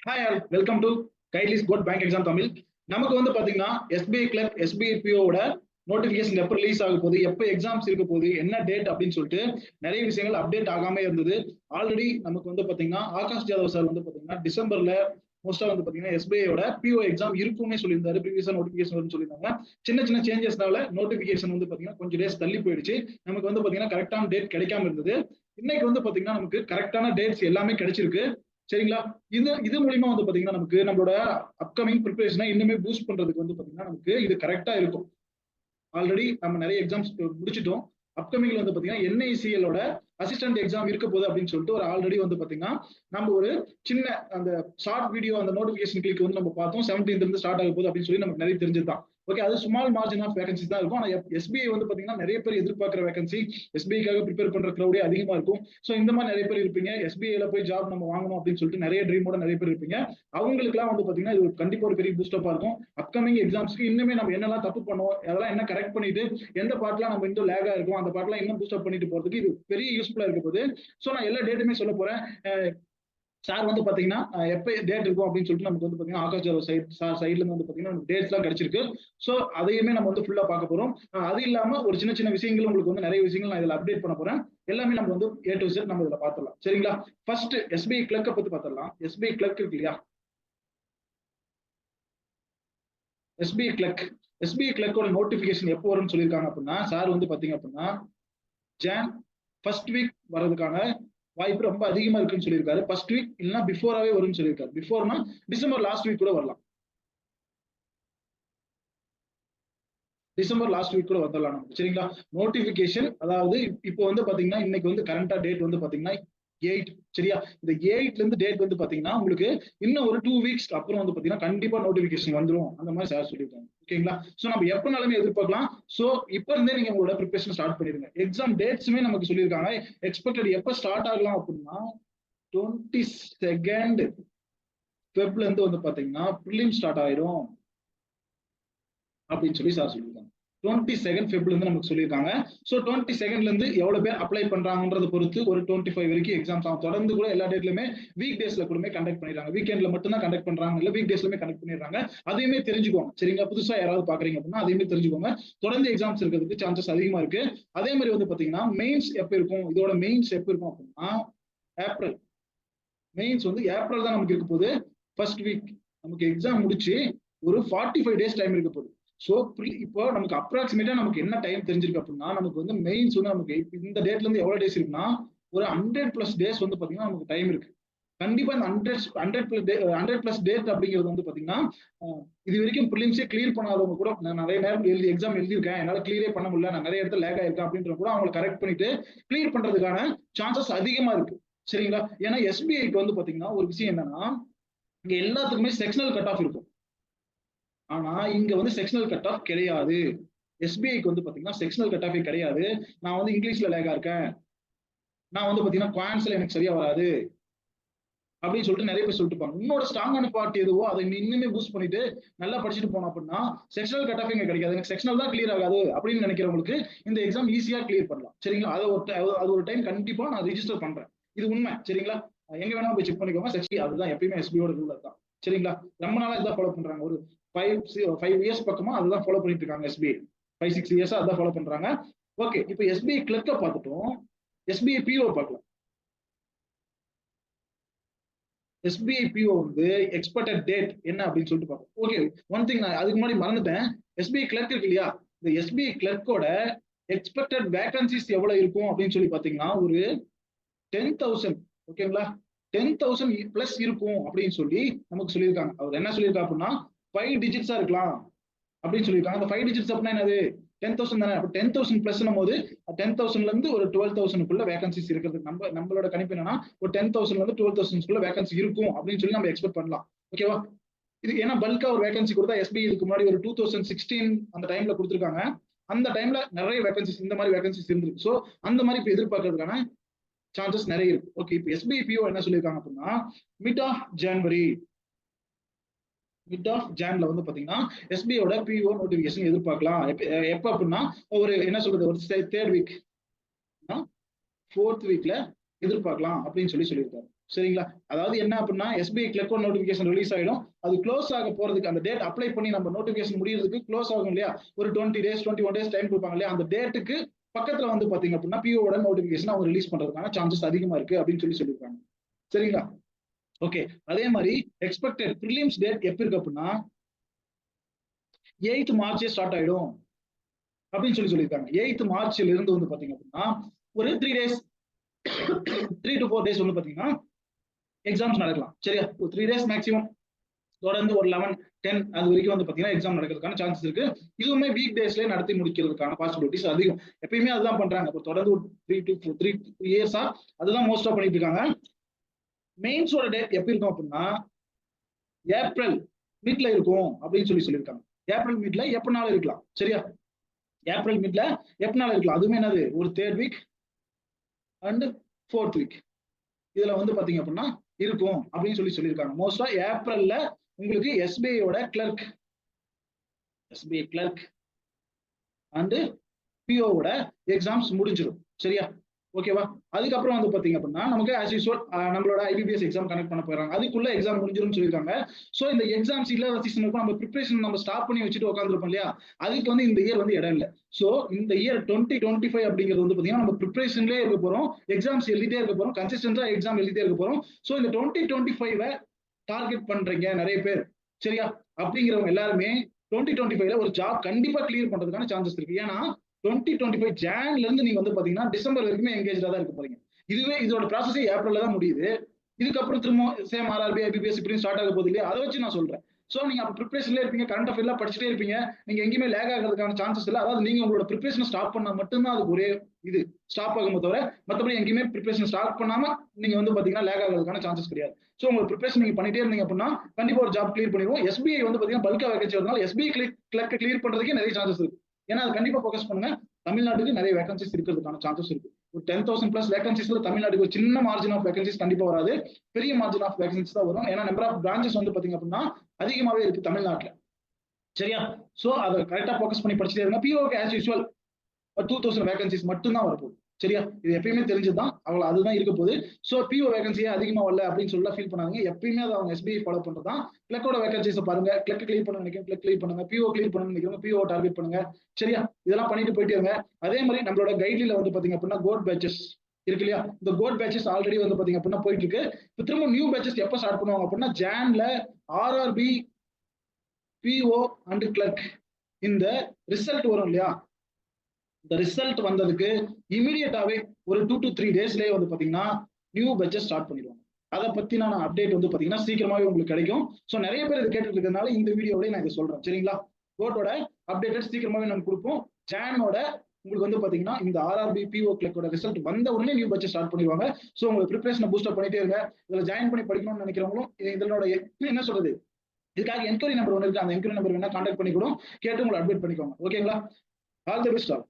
Hi all welcome to கைட்லிஸ் code bank exam Tamil. நமக்கு வந்து பாத்தீங்கன்னா எஸ்பிஐ கிளர்க் எஸ்பிஐ பிஓட நோட்டிபிகேஷன் எப்போ ரிலீஸ் ஆக போகுது, எப்போ எக்ஸாம்ஸ் இருக்க போகுது, என்ன டேட் அப்படின்னு சொல்லிட்டு நிறைய விஷயங்கள் அப்டேட் ஆகாம இருந்தது. ஆல்ரெடி நமக்கு வந்து பாத்தீங்கன்னா ஆகாஷ் ஜாதவ் சார் வந்து பாத்தீங்கன்னா டிசம்பர்ல மோஸ்டா வந்து பாத்தீங்கன்னா எஸ்பிஐயோட பிஓ எக்ஸாம் இருக்கும்னே சொல்லியிருந்தாரு. ப்ரீவியஸா நோட்டிபிகேஷன் வரும்னு சொல்லியிருந்தாங்க. சின்ன சின்ன சேஞ்சஸ்னால நோட்டிபிகேஷன் வந்து பாத்தீங்கன்னா கொஞ்சம் டேஸ் தள்ளி போயிடுச்சு. நமக்கு வந்து பாத்தீங்கன்னா கரெக்டான டேட் கிடைக்காம இருந்தது. இன்னைக்கு வந்து பாத்தீங்கன்னா நமக்கு கரெக்டான டேட்ஸ் எல்லாமே கிடைச்சிருக்கு. சரிங்களா? இது இது மூலியமா வந்து பாத்தீங்கன்னா நமக்கு நம்மளோட அப்கமிங் ப்ரிப்பரேஷனை இன்னுமே பூஸ்ட் பண்றதுக்கு வந்து பாத்தீங்கன்னா நமக்கு இது கரெக்டா இருக்கும். ஆல்ரெடி நம்ம நிறைய எக்ஸாம்ஸ் முடிச்சிட்டோம். அப்கமிங்ல வந்து பாத்தீங்கன்னா என்ஐசிஎலோட அசிஸ்டன்ட் எக்ஸாம் இருக்க போகுது அப்படின்னு சொல்லிட்டு ஒரு ஆல்ரெடி வந்து பாத்தீங்கன்னா நம்ம ஒரு சின்ன அந்த ஷார்ட் வீடியோ அந்த நோட்டிபிகேஷன் கிளிக் வந்து நம்ம பார்த்தோம். 17th இருந்து ஸ்டார்ட் ஆக போகுது அப்படின்னு சொல்லி நமக்கு நிறைய தெரிஞ்சதுதான். ஓகே, அது ஸ்மால் மார்ஜின் ஆஃப் வேகன்சிஸ் தான் இருக்கும். ஆனா எஸ்பிஐ வந்து பாத்தீங்கன்னா நிறைய பேர் எதிர்பார்க்கிற வேகன்சி, எஸ்பிஐக்காக ப்ரிப்பேர் பண்ற க்ரௌடே அதிகமா இருக்கும். ஸோ இந்த மாதிரி நிறைய பேர் இருப்பீங்க. எஸ்பிஐல போய் ஜாப் நம்ம வாங்கணும் அப்படின்னு சொல்லிட்டு நிறைய ட்ரீமோட நிறைய பேர் இருப்பீங்க. அவங்களுக்குலாம் வந்து பாத்தீங்கன்னா இது கண்டிப்பா ஒரு பெரிய பூஸ்டப்பா இருக்கும். அப்கமிங் எக்ஸாம்ஸ்க்கு இன்னுமே நம்ம என்னெல்லாம் தப்பு பண்ணுவோம், அதெல்லாம் என்ன கரெக்ட் பண்ணிட்டு எந்த பார்ட்லாம் நம்ம இன்னும் லேகா இருக்கும், அந்த பார்ட்லாம் இன்னும் பூஸ்டப் பண்ணிட்டு போறதுக்கு இது பெரிய யூஸ்ஃபுல்லா இருக்க போகுது. ஸோ நான் எல்லா டேட்டுமே சொல்ல போறேன். சார் வந்து பாத்தீங்கன்னா எப்ப டேட் இருக்கும் அப்படின்னு சொல்லிட்டு நமக்கு வந்து பாத்தீங்கன்னா ஆகாஷ் ஜாதவ் சைட்ல இருந்து வந்து பாத்தீங்கன்னா நமக்கு டேட்ஸ் எல்லாம் கிடைச்சிருக்கு. சோ அதையுமே நம்ம வந்து ஃபுல்லா பார்க்க போறோம். அது இல்லாம ஒரு சின்ன சின்ன விஷயங்கள் உங்களுக்கு வந்து நிறைய விஷயங்கள் நான் இதுல அப்டேட் பண்ண போறேன். எல்லாமே நம்ம வந்து A to Z நம்ம இதுல பாத்துடலாம். சரிங்களா? ஃபர்ஸ்ட் எஸ்பிஐ கிளர்க்க பத்தி பாத்துடலாம். எஸ்பிஐ கிளர்க் இருக்கு இல்லையா? எஸ்பிஐ கிளர்க் எஸ்பிஐ கிளர்க்கோட நோட்டிபிகேஷன் எப்போ வரும்னு சொல்லியிருக்காங்க அப்படின்னா, சார் வந்து பாத்தீங்க அப்படின்னா ஜான் ஃபர்ஸ்ட் வீக் வர்றதுக்கான வாய்ப்பு ரொம்ப அதிகமா இருக்குன்னு சொல்லியிருக்காரு. ஃபர்ஸ்ட் வீக் இல்லைன்னா பிஃபோராவே வரும்னு சொல்லியிருக்காரு. பிஃபோர்னா டிசம்பர் லாஸ்ட் வீக் கூட வரலாம். டிசம்பர் லாஸ்ட் வீக் கூட வந்துடலாம் நமக்கு. சரிங்களா? நோட்டிபிகேஷன் அதாவது இப்போ வந்து பாத்தீங்கன்னா இன்னைக்கு வந்து கரண்டா டேட் வந்து பாத்தீங்கன்னா 8. சரியா? இந்த 8ல இருந்து டேட் வந்து பாத்தீங்கன்னா உங்களுக்கு இன்னும் ஒரு 2 வீக்ஸ் அப்புறம் வந்து பாத்தீங்கன்னா கண்டிப்பா நோட்டிபிகேஷன் வந்துரும். அந்த மாதிரி சார் சொல்லியிருக்காங்க. ஓகேங்களா? சோ நம்ம எப்பனாலுமே எதிர்பார்க்கலாம். சோ இப்ப இருந்தே நீங்க உங்களோட ப்ரிப்பரேஷன் ஸ்டார்ட் பண்ணிடுங்க. எக்ஸாம் டேட்ஸுமே நமக்கு சொல்லியிருக்காங்க. எக்ஸ்பெக்டட் எப்ப ஸ்டார்ட் ஆகலாம் அப்படின்னா 22nd ஃபெப்ல இருந்து வந்து பாத்தீங்கன்னா ப்ரிலிம் ஸ்டார்ட் ஆயிரும் அப்படின்னு சொல்லி சார் சொல்லியிருக்காங்க. 22nd ஃபெப்ல இருந்து நமக்கு சொல்லியிருக்காங்க. ஸோ 22ndல இருந்து எவ்வளவு பேர் அப்ளை பண்றாங்கன்றத பொறுத்து ஒரு 25 வரைக்கும் எக்ஸாம்ஸ் ஆகும். தொடர்ந்து கூட எல்லா டேட்லயுமே வீக் டேஸ்ல கூட கண்டக்ட் பண்ணிடுறாங்க. வீக்கெண்ட்ல மட்டும் தான் கண்டக்ட் பண்றாங்க, இல்ல வீக் டேஸ்லயுமே கண்டக்ட் பண்ணிடுறாங்க. அதையுமே தெரிஞ்சுக்கோங்க. சரிங்களா? புதுசா யாராவது பாக்குறீங்க அப்படின்னா அதையுமே தெரிஞ்சுக்கோங்க. தொடர்ந்து எக்ஸாம்ஸ் இருக்கிறதுக்கு சான்சஸ் அதிகமா இருக்கு. அதே மாதிரி வந்து பாத்தீங்கன்னா மெயின்ஸ் எப்ப இருக்கும், இதோட மெயின்ஸ் எப்ப இருக்கும் அப்படின்னா ஏப்ரல். மெயின்ஸ் வந்து ஏப்ரல் தான் நமக்கு இருக்க போகுது. ஃபர்ஸ்ட் வீக் நமக்கு எக்ஸாம் முடிச்சு ஒரு 45 டேஸ் டைம் இருக்க போகுது. ஸோ இப்போ நமக்கு அப்ராக்சிமேட்டா நமக்கு என்ன டைம் தெரிஞ்சிருக்கு அப்படின்னா நமக்கு வந்து மெயின்ஸ் வந்து நமக்கு இந்த டேட்ல இருந்து எவ்வளவு டேஸ் இருக்குன்னா ஒரு 100+ டேஸ் வந்து பாத்தீங்கன்னா நமக்கு டைம் இருக்கு. கண்டிப்பா இந்த 100+ டேட் அப்படிங்கிறது வந்து பாத்தீங்கன்னா இது வரைக்கும் ப்ரிலிம்ஸே கிளியர் பண்ணாதவங்க கூட நான் நிறைய நேரம் எக்ஸாம் எழுதியிருக்கேன், என்னால கிளியரே பண்ண முடியல, நான் நிறைய இடத்துல லேக் ஆயிருக்கேன் அப்படின்ற கூட அவங்க கரெக்ட் பண்ணிட்டு கிளியர் பண்றதுக்கான சான்சஸ் அதிகமா இருக்கு. சரிங்களா? ஏன்னா எஸ்பிஐக்கு வந்து பாத்தீங்கன்னா ஒரு விஷயம் என்னன்னா இங்க எல்லாத்துக்குமே செக்ஷனல் கட் ஆஃப் இருக்கும். ஆனா இங்க வந்து செக்ஷனல் கட் ஆஃப் கிடையாது. எஸ்பிஐக்கு வந்து பாத்தீங்கன்னா செக்ஷனல் கட் ஆஃபே கிடையாது. நான் வந்து இங்கிலீஷ்ல லேகா இருக்கேன், நான் வந்து பாத்தீங்கன்னா குவான்ஸ்ல எனக்கு சரியா வராது அப்படின்னு சொல்லிட்டு நிறைய பேர் சொல்லிட்டு இருப்பாங்க. உன்னோட ஸ்ட்ராங்கான பார்ட் எதுவோ அதை நீ இன்னுமே பூஸ்ட் பண்ணிட்டு நல்லா படிச்சுட்டு போனோம் அப்படின்னா செக்ஷனல் கட் ஆஃப் இங்க கிடைக்காது. எனக்கு செக்ஷனல் தான் கிளியர் ஆகாது அப்படின்னு நினைக்கிறவங்களுக்கு இந்த எக்ஸாம் ஈஸியா கிளியர் பண்ணலாம். சரிங்களா? அது ஒரு டைம் கண்டிப்பா நான் ரிஜிஸ்டர் பண்றேன். இது உண்மை. சரிங்களா? எங்க வேணாலும் போய் செக் பண்ணிக்கோங்க. செக்ஷன் அதுதான் எப்பயுமே எஸ்பியோட ரூல் தான். சரிங்களா? ரொம்ப நாளா இதான் ஃபாலோ பண்றாங்க. ஒரு 5 இயர்ஸ் பக்கமா அதுதான் ஃபாலோ பண்ணிட்டு இருக்காங்க எஸ்பிஐ. 5-6 இயர்ஸா அதான் ஃபாலோ பண்றாங்க. ஓகே, இப்போ எஸ்பிஐ கிளர்க்க பார்த்துட்டோம். எஸ்பிஐ பிஓ பார்க்கலாம். எஸ்பிஐ பிஓ வந்து எக்ஸ்பெக்டட் டேட் என்ன அப்படின்னு சொல்லிட்டு பார்ப்போம். ஓகே, ஒன் திங் நான் அதுக்கு முன்னாடி மறந்துட்டேன். எஸ்பிஐ கிளர்க் இருக்கு இல்லையா? இந்த எஸ்பிஐ கிளர்க்கோட எக்ஸ்பெக்டட் வேகன்சிஸ் எவ்வளவு இருக்கும் அப்படின்னு சொல்லி பாத்தீங்கன்னா ஒரு 10,000. ஓகேங்களா? 10,000 பிளஸ் இருக்கும் அப்படின்னு சொல்லி நமக்கு சொல்லியிருக்காங்க. அவர் என்ன சொல்லியிருக்காங்க அப்படின்னா 5 டிஜிட்ஸா இருக்கலாம் அப்படின்னு சொல்லியிருக்காங்க. அந்த 5 டிஜிட்ஸ் அப்படின்னா என்னது? 10,000 தானே. அப்ப 10,000 பிளஸ் போது 10,000ல இருந்து ஒரு 12,000க்குள்ள வேகன்சிஸ் இருக்கிறது நம்மளோட கணிப்பு என்னன்னா ஒரு 10,000ல இருந்து 12,000க்குள்ள வேகன்சி இருக்கும் அப்படின்னு சொல்லி நம்ம எக்ஸ்பெக்ட் பண்ணலாம். ஓகேவா? இது ஏன்னா பல்கா ஒரு வேகன்சி கொடுத்தா எஸ்பி இதுக்கு முன்னாடி ஒரு 2016 அந்த டைம்ல கொடுத்துருக்காங்க. அந்த டைம்ல நிறைய வேகன்சிஸ் இந்த மாதிரி வேகன்சிஸ் இருந்திருக்கு. ஸோ அந்த மாதிரி இப்போ எதிர்பார்க்கறதுக்கான சான்சஸ் நிறைய இருக்கு. ஓகே, இப்போ எஸ்பிஐ பிஓ என்ன சொல்லியிருக்காங்க அப்படின்னா மிட் ஆஃப் ஜனவரி ஜான்ல வந்து பாத்தீங்கன்னா எஸ்பிஐயோட பிஓ நோட்டிபிகேஷன் எதிர்பார்க்கலாம். எப்ப அப்படின்னா ஒரு என்ன சொல்றது ஒரு 3rd வீக் 4th வீக்ல எதிர்பார்க்கலாம் அப்படின்னு சொல்லியிருக்காரு. சரிங்களா? அதாவது என்ன அப்படின்னா SBI clerk one notification release ஆயிடும். அது க்ளோஸ் ஆக போறதுக்கு அந்த டேட் அப்ளை பண்ணி நம்ம நோட்டிபிகேஷன் முடியறதுக்கு க்ளோஸ் ஆகும் இல்லையா? ஒரு 20 டேஸ் 21 டேஸ் டைம் கொடுப்பாங்க இல்லையா? அந்த டேட்டுக்கு பக்கத்துல வந்து பாத்தீங்க அப்படின்னா பிஓட நோட்டிபிகேஷன் அவங்க ரிலீஸ் பண்றதுக்கான சான்சஸ் அதிகமா இருக்கு அப்படின்னு சொல்லியிருக்காங்க. சரிங்களா? ஓகே. அதே மாதிரி எக்ஸ்பெக்டட் ப்ரிலிம்ஸ் டேட் எப்ப இருக்கு அப்படின்னா 8th மார்ச்சே ஸ்டார்ட் ஆயிடும் அப்படின்னு சொல்லியிருக்காங்க. 8th மார்ச்ல இருந்து வந்து பாத்தீங்க அப்படின்னா ஒரு 3 டேஸ் 3 to 4 டேஸ் வந்து பாத்தீங்கன்னா எக்ஸாம்ஸ் நடக்கலாம். சரியா? 3 டேஸ் மேக்ஸிமம் தொடர்ந்து ஒரு 11, 10 அது வரைக்கும் வந்து பாத்தீங்கன்னா எக்ஸாம் நடக்கிறதுக்கான சான்சஸ் இருக்கு. இதுவுமே வீக் டேஸ்லயே நடத்தி முடிக்கிறதுக்கான பாசிபிலிட்டிஸ் அதிகம். எப்பயுமே அதுதான் பண்றாங்க. இப்போ தொடர்ந்து 3 இயர்ஸா அதுதான் மோஸ்டா பண்ணிட்டு இருக்காங்க. மெயின்ஸோட டேட் எப்ப இருக்கும் அப்படின்னா ஏப்ரல் மிட்ல இருக்கும் அப்படின்னு சொல்லியிருக்காங்க. ஏப்ரல் மிட்ல எப்பனாலும் இருக்கலாம். சரியா? ஏப்ரல் மிட்ல எப்பனாலும் இருக்கலாம். அதுவுமே என்னது ஒரு 3rd week and 4th week இதுல வந்து பாத்தீங்க அப்படின்னா இருக்கும் அப்படின்னு சொல்லியிருக்காங்க. மோஸ்டா ஏப்ரல்ல உங்களுக்கு எஸ்பிஐயோட கிளர்க் அண்ட் பிஓவோட எக்ஸாம்ஸ் முடிஞ்சிடும். சரியா? ஓகேவா? அதுக்கப்புறம் வந்து பாத்தீங்க அப்படின்னா நமக்கு ஆஸ் யூசுவல் நம்மளோட ஐபிபிஎஸ் எக்ஸாம் கனெக்ட் பண்ண போறாங்க. அதுக்குள்ள எக்ஸாம் முடிஞ்சிடும் சொல்லியிருக்காங்க. சோ இந்த எக்ஸாம்ஸ் இல்லாத சீசனுக்கும் நம்ம ப்ரிப்பரேஷன் நம்ம ஸ்டாப் பண்ணி வச்சுட்டு உட்காந்துருப்போம் இல்லையா? அதுக்கு வந்து இந்த இயர் வந்து இடம் இல்லை. சோ இந்த இயர் 2025 அப்படிங்கிறது வந்து பாத்தீங்கன்னா நம்ம ப்ரிப்பரேஷன்லேயே இருக்க போறோம், எக்ஸாம்ஸ் எழுதிட்டே இருக்க போறோம், கன்சிஸ்டன்டா எக்ஸாம் எழுதிட்டே இருக்க போறோம். சோ இந்த 2025 டார்கெட் பண்றீங்க நிறைய பேர். சரியா? அப்படிங்கிறவங்க எல்லாருமே 2025ல ஒரு ஜாப் கண்டிப்பா கிளியர் பண்றதுக்கான சான்சஸ் இருக்கு. ஏன்னா 2025 ஜான்ல இருந்து நீங்க வந்து பாத்தீங்கன்னா டிசம்பர் வரைக்குமே எங்கேஜா தான் இருக்க போறீங்க. இதுவே இதோட ப்ராசஸே ஏப்ரல்ல தான் முடியுது. இதுக்கப்புறம் திரும்ப சேம் ஆர்ஆர்பி ஐபிபிஎஸ் இப்படி ஸ்டார்ட் ஆக போகுது இல்லையா? அதை வச்சு நான் சொல்றேன். சோ நீங்க அப்ப ப்ரிப்பரேஷன்ல இருப்பீங்க, கரண்ட் அஃபேர்லாம் படிச்சுட்டே இருப்பீங்க. நீங்க எங்கேயுமே லேக் ஆகிறதுக்கான சான்சஸ் இல்லை. அதாவது நீங்க உங்களோட ப்ரிப்பரேஷன் ஸ்டாப் பண்ணா மட்டும்தான் அதுக்கு ஒரே இது ஸ்டாப் ஆகுமே தவிர மற்றபடி எங்கேயுமே ப்ரிப்பரேஷன் ஸ்டார்ட் பண்ணாம நீங்க வந்து பாத்தீங்கன்னா லேக் ஆகிறதுக்கான சான்சஸ் கிடையாது. சோ உங்க ப்ரிப்பரேஷன் நீங்க பண்ணிட்டே இருந்தீங்க அப்படின்னா கண்டிப்பா ஒரு ஜாப் கிளியர் பண்ணிடுவோம். எஸ்பிஐ வந்து பாத்தீங்கன்னா பல்கா வேகன்சி வரதுனால எஸ்பிஐ கிளர்க் கிளியர் பண்றதுக்கே நிறைய சான்சஸ் இருக்கு. ஏன்னா அது கண்டிப்பா ஃபோக்கஸ் பண்ணுங்க. தமிழ்நாட்டுக்கு நிறைய வேகன்சிஸ் இருக்கிறதுக்கான சான்சஸ் இருக்கு. ஒரு 10,000 பிளஸ் வேகன்சிஸ்ல தமிழ்நாட்டுக்கு ஒரு சின்ன மார்ஜின் ஆஃப் வேகன்சிஸ் கண்டிப்பா வராது. பெரிய மார்ஜின் ஆஃப் வேகன்சிஸ் தான் வரும். ஏன்னா நம்பர் ஆஃப் பிரான்ச்சஸ் வந்து பாத்தீங்க அப்படின்னா அதிகமாவே இருக்கு தமிழ்நாட்டுல. சரியா? சோ அதை கரெக்டா ஃபோக்கஸ் பண்ணி படிச்சுட்டே இருங்க. பிஓக்கு ஆஸ் யூசுவல் 2000 வேகன்சிஸ் மட்டும் தான் வரப்போகுது. சரியா? இது எப்பயுமே தெரிஞ்சதுதான். அவங்கள அதுதான் இருக்க போகுது. சோ பிஓ வேகன்சியே அதிகமா வரல அப்படின்னு சொல்லி ஃபீல் பண்ணாதீங்க. எப்பயுமே அது அவங்க எஸ்பிஐ ஃபாலோ பண்றதுதான். கிளர்க்கோட வேகன்சிஸ் பாருங்க. கிளர்க் கிளியர் பண்ண நினைக்கிறேன், கிளர்க் கிளியர் பண்ணுங்க. பிஓ கிளியர் பண்ண நினைக்கிறவங்க பிஓ டார்கெட் பண்ணுங்க. சரியா? இதெல்லாம் பண்ணிட்டு போயிட்டே இருங்க. அதே மாதிரி நம்மளோட கைட்லைன்ல வந்து பாத்தீங்க அப்படின்னா கோட் பேட்சஸ் இருக்கு இல்லையா? இந்த கோட் பேட்சஸ் ஆல்ரெடி வந்து பாத்தீங்க அப்படின்னா போயிட்டு இருக்கு. இப்ப திரும்ப நியூ பேட்சஸ் எப்ப ஸ்டார்ட் பண்ணுவாங்க அப்படின்னா ஜான்ல ஆர்ஆர்பி பிஓ அண்ட் கிளர்க் இந்த ரிசல்ட் வரும் இல்லையா? இந்த ரிசல்ட் வந்ததுக்கு இமிடியேட்டாவே ஒரு 2 to 3 டேஸ்லயே வந்து பாத்தீங்கன்னா நியூ பேட்சஸ் ஸ்டார்ட் பண்ணிடுவாங்க. அதை பத்தின அப்டேட் வந்து பாத்தீங்கன்னா சீக்கிரமாவே உங்களுக்கு கிடைக்கும். சோ நிறைய பேர் இது கேட்டுட்டு இருக்கிறதுனால இந்த வீடியோவில நான் இதை சொல்றேன். சரிங்களா? கோட்டோட அப்டேட் சீக்கிரமாவே நம்ம கொடுப்போம். ஜானோட உங்களுக்கு வந்து பாத்தீங்கன்னா இந்த ஆர்ஆர்பி பிஓ கிளர்க்கோட ரிசல்ட் வந்த உடனே நியூ பேட்சஸ் ஸ்டார்ட் பண்ணிடுவாங்க. சோ உங்க ப்ரிப்பரேஷனை பூஸ்ட் அப் பண்ணிட்டே இருங்க. இதுல ஜாயின் பண்ணி படிக்கணும்னு நினைக்கிறவங்களும் இதனோட என்ன சொல்றது இதுக்காக என்கொயரி நம்பர் ஒன்று இருக்கு. அந்த என்கொயரி நம்பர் வேணா கான்டாக்ட் பண்ணி கூட கேட்டு உங்களை அட்மிட் பண்ணிக்கோங்க. ஓகேங்களா? All the best all.